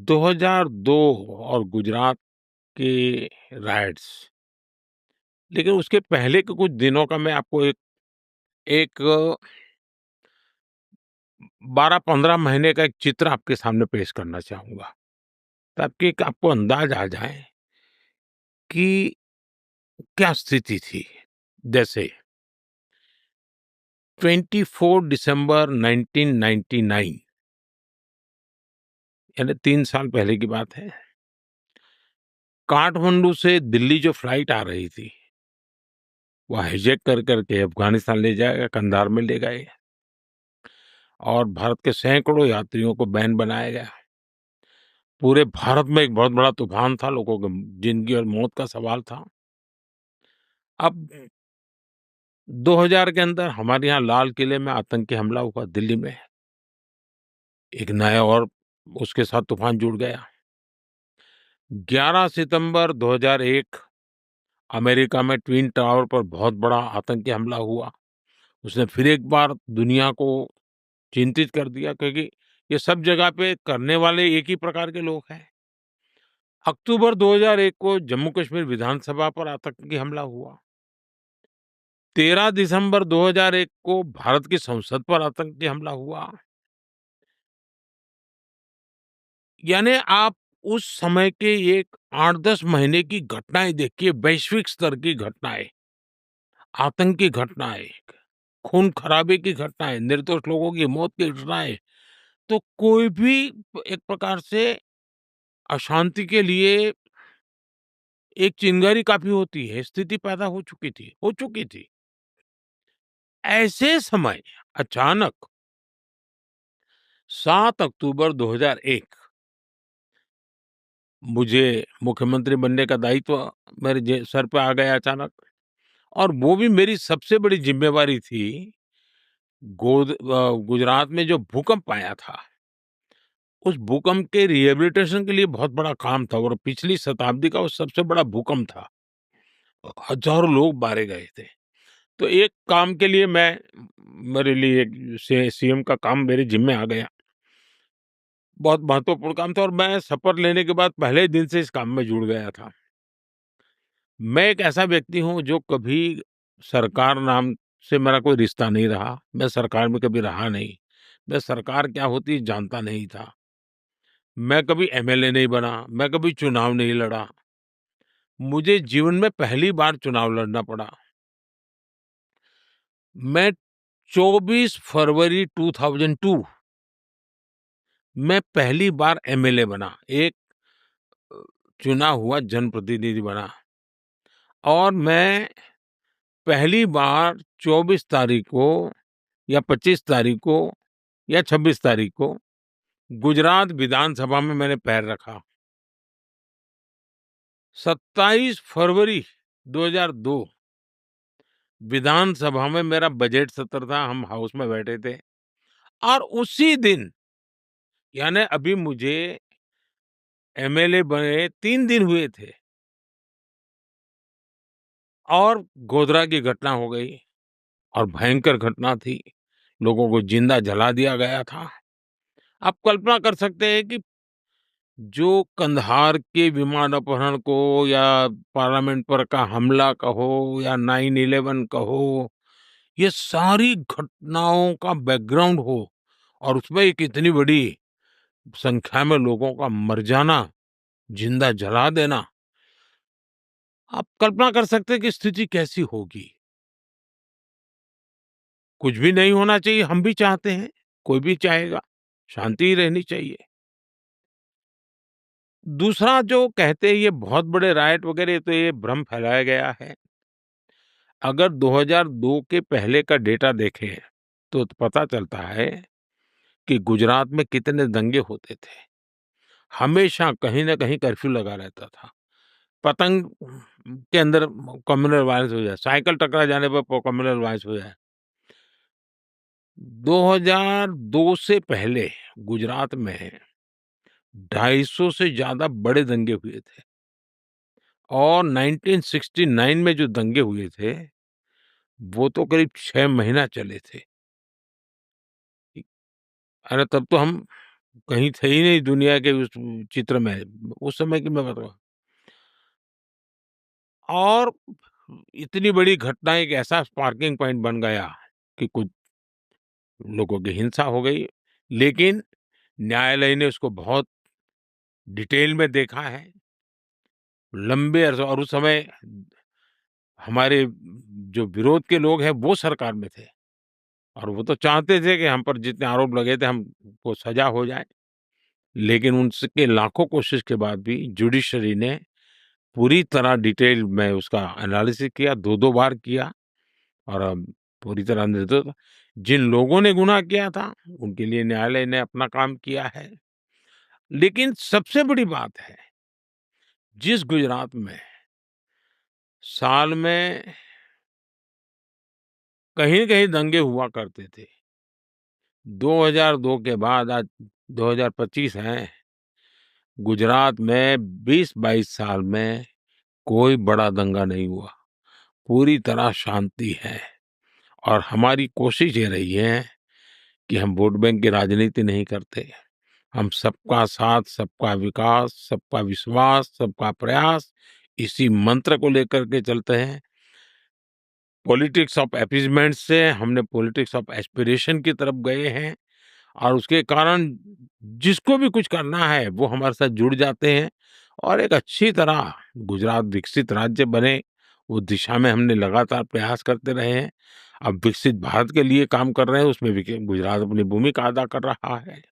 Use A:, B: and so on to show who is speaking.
A: 2002 और गुजरात के राइट्स, लेकिन उसके पहले के कुछ दिनों का मैं आपको एक एक 12-15 महीने का एक चित्र आपके सामने पेश करना चाहूँगा, ताकि एक आपको अंदाज़ आ जाए कि क्या स्थिति थी। जैसे 24 दिसंबर 1999, यानी 3 साल पहले की बात है। काठमांडू से दिल्ली जो फ्लाइट आ रही थी, वो हाईजैक कर के अफ़गानिस्तान ले जाया, कंधार में ले गए और भारत के सैकड़ों यात्रियों को बैन बनाया गया। पूरे भारत में एक बहुत बड़ा तूफ़ान था, लोगों की ज़िंदगी और मौत का सवाल था। अब 2000 के अंदर हमारे यहाँ लाल किले में आतंकी हमला हुआ दिल्ली में। एक नया और उसके साथ तूफ़ान जुड़ गया। 11 सितंबर 2001 अमेरिका में ट्विन टावर पर बहुत बड़ा आतंकी हमला हुआ। उसने फिर एक बार दुनिया को चिंतित कर दिया, क्योंकि ये सब जगह पे करने वाले एक ही प्रकार के लोग हैं। अक्टूबर 2001 को जम्मू कश्मीर विधानसभा पर आतंकी हमला हुआ। 13 दिसंबर 2001 को भारत की संसद पर आतंकी हमला हुआ। यानी आप उस समय के एक 8-10 महीने की घटनाएँ देखिए, वैश्विक स्तर की घटनाएँ, आतंकी घटनाएँ, खून-खराबे की घटनाएँ, निर्दोष लोगों की मौत की घटनाएँ। तो कोई भी एक प्रकार से अशांति के लिए एक चिंगारी काफ़ी होती है, स्थिति पैदा हो चुकी थी। ऐसे समय अचानक 7 अक्टूबर 2001 मुझे मुख्यमंत्री बनने का दायित्व मेरे सर पे आ गया अचानक, और वो भी मेरी सबसे बड़ी ज़िम्मेवारी थी। गुजरात में जो भूकंप आया था, उस भूकंप के रिहैबिलिटेशन के लिए बहुत बड़ा काम था, और पिछली शताब्दी का वो सबसे बड़ा भूकंप था। हज़ारों लोग मारे गए थे। तो एक काम के लिए मेरे लिए सीएम का काम मेरे ज़िम्मे आ गया। बहुत महत्वपूर्ण काम था, और मैं शपथ लेने के बाद पहले दिन से इस काम में जुड़ गया था। मैं एक ऐसा व्यक्ति हूँ जो कभी सरकार नाम से मेरा कोई रिश्ता नहीं रहा। मैं सरकार में कभी रहा नहीं। मैं सरकार क्या होती है जानता नहीं था। मैं कभी एमएलए नहीं बना, मैं कभी चुनाव नहीं लड़ा। मुझे जीवन में पहली बार चुनाव लड़ना पड़ा। मैं 24 फरवरी 2002 मैं पहली बार एमएलए बना, एक चुना हुआ जनप्रतिनिधि बना, और मैं पहली बार 24 तारीख को या 25 तारीख को या 26 तारीख को गुजरात विधानसभा में मैंने पैर रखा। 27 फरवरी 2002 विधानसभा में मेरा बजट सत्र था, हम हाउस में बैठे थे, और उसी दिन, यानी अभी मुझे एमएलए बने 3 दिन हुए थे, और गोधरा की घटना हो गई, और भयंकर घटना थी। लोगों को जिंदा जला दिया गया था। आप कल्पना कर सकते हैं कि जो कंधार के विमान अपहरण को, या पार्लियामेंट पर का हमला कहो, या 9/11 कहो, ये सारी घटनाओं का बैकग्राउंड हो, और उसमें एक इतनी बड़ी संख्या में लोगों का मर जाना, जिंदा जला देना, आप कल्पना कर सकते हैं कि स्थिति कैसी होगी। कुछ भी नहीं होना चाहिए, हम भी चाहते हैं, कोई भी चाहेगा, शांति ही रहनी चाहिए। दूसरा जो कहते हैं ये बहुत बड़े रायट वगैरह, तो ये भ्रम फैलाया गया है। अगर 2002 के पहले का डेटा देखें, तो पता चलता है कि गुजरात में कितने दंगे होते थे। हमेशा कहीं न कहीं कर्फ्यू लगा रहता था। पतंग के अंदर कम्युनल वायलेंस हो जाए, साइकिल टकरा जाने पर कम्युनल वायलेंस हो जाए। 2002 से पहले गुजरात में 250 से ज़्यादा बड़े दंगे हुए थे, और 1969 में जो दंगे हुए थे, वो तो करीब 6 महीना चले थे। अरे तब तो हम कहीं थे ही नहीं दुनिया के उस चित्र में, उस समय की मैं बताऊँ। और इतनी बड़ी घटना, एक ऐसा स्पार्किंग पॉइंट बन गया कि कुछ लोगों की हिंसा हो गई, लेकिन न्यायालय ने उसको बहुत डिटेल में देखा है, लंबे अरसे। और उस समय हमारे जो विरोध के लोग हैं वो सरकार में थे, और वो तो चाहते थे कि हम पर जितने आरोप लगे थे हमको सजा हो जाए। लेकिन उनके लाखों कोशिश के बाद भी जुडिशरी ने पूरी तरह डिटेल में उसका एनालिसिस किया, 2-2 बार किया, और पूरी तरह निर्दोष। जिन लोगों ने गुनाह किया था, उनके लिए न्यायालय ने अपना काम किया है। लेकिन सबसे बड़ी बात है, जिस गुजरात में साल में कहीं-कहीं दंगे हुआ करते थे, 2002 के बाद आज 2025 है, गुजरात में 20-22 साल में कोई बड़ा दंगा नहीं हुआ, पूरी तरह शांति है। और हमारी कोशिश ये रही है कि हम वोट बैंक की राजनीति नहीं करते। हम सबका साथ, सबका विकास, सबका विश्वास, सबका प्रयास, इसी मंत्र को लेकर के चलते हैं। पॉलिटिक्स ऑफ अपीसमेंट से हमने पॉलिटिक्स ऑफ एस्पिरेशन की तरफ गए हैं, और उसके कारण जिसको भी कुछ करना है वो हमारे साथ जुड़ जाते हैं, और एक अच्छी तरह गुजरात विकसित राज्य बने, वो दिशा में हमने लगातार प्रयास करते रहे हैं। अब विकसित भारत के लिए काम कर रहे हैं, उसमें भी गुजरात अपनी भूमिका अदा कर रहा है।